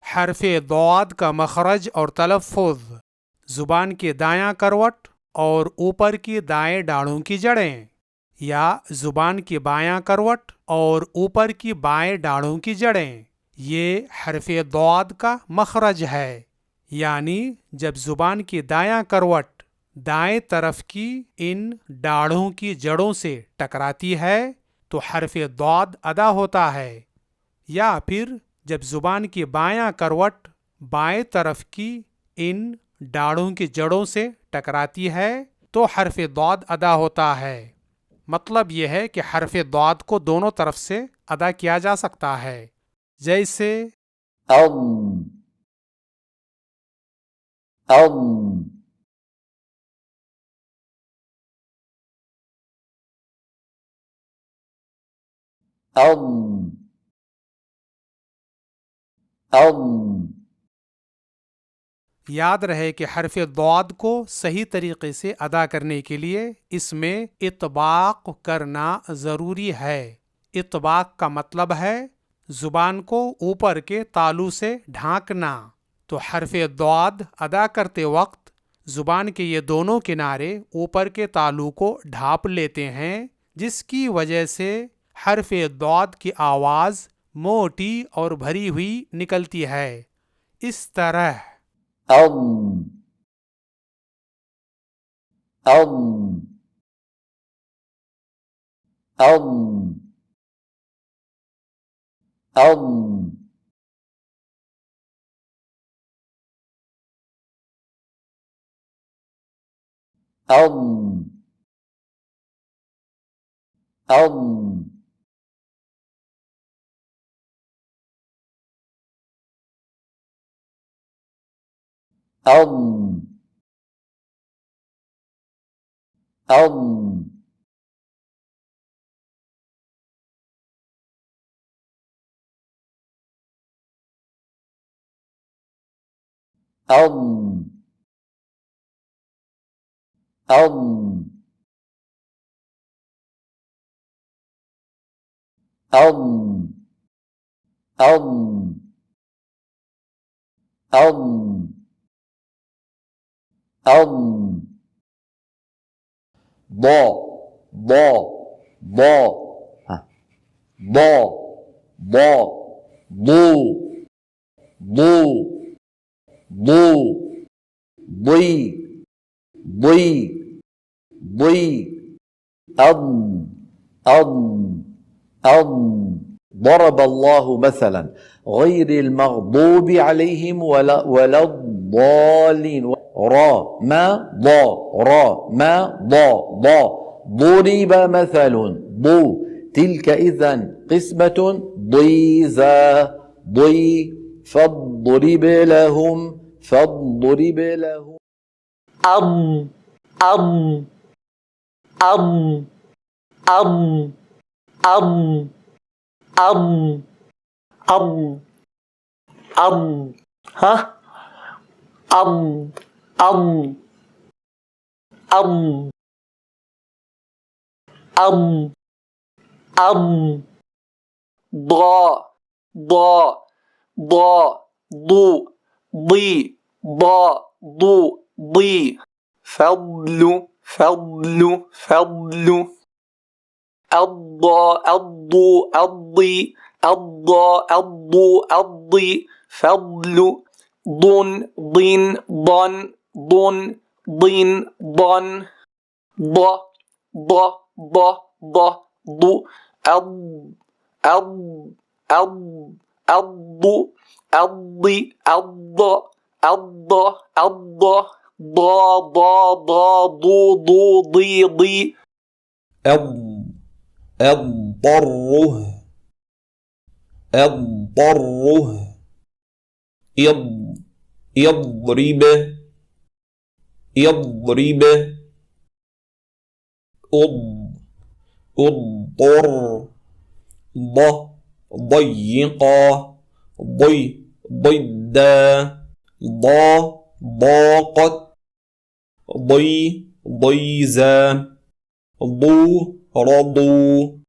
हर्फ दौद का मखरज और तलफ़ुज़। ज़ुबान की दायां करवट और ऊपर की दाएं डाढ़ों की जड़ें, या ज़ुबान की बायां करवट और ऊपर की बाएं डाढ़ों की जड़ें, ये हर्फ दौद का मखरज है। यानी जब ज़ुबान की दायां करवट दाएं तरफ की इन डाढ़ों की जड़ों से टकराती है तो हर्फ दौद अदा होता है, या फिर जब ज़ुबान की बायां करवट बाएं तरफ की इन डाढ़ों की जड़ों से टकराती है तो हर्फ दौद अदा होता है। मतलब यह है कि हर्फ दौद को दोनों तरफ से अदा किया जा सकता है, जैसे याद रहे कि हर्फ दौद को सही तरीके से अदा करने के लिए इसमें इत्बाक करना ज़रूरी है। इत्बाक का मतलब है ज़ुबान को ऊपर के तालू से ढांकना। तो हर्फ दौद अदा करते वक्त ज़ुबान के ये दोनों किनारे ऊपर के तालू को ढांप लेते हैं, जिसकी वजह से हर्फ दौद की आवाज़ मोटी और भरी हुई निकलती है। इस तरह ضرب الله مثلا غير المغضوب عليهم ولا الضالين. را ما ضا را ما ضا ضا. ضرب مثل ضو. تلك إذا قسمة ضيزى ضي. فاضرب لهم فاضرب لهم. أم أم أم أم أم أم أم أم ها أم أم أم أم أم ضا ضا ضا ضو ضي ضا ضو ضي. فضل فضل فضل. الضا الضو الضي الضا الضو الضي. فضل. ضن ضن ضن ضن ضن ضن. ض ض ض ض ض. الض الض الض الضي الض الض الض. ضا ضا ضا ضو ضو ضي ضي. اضطره اضطره. يضرب يضرب. اضطر ضيقا ضدا. ضاقت ضيزا. رضوا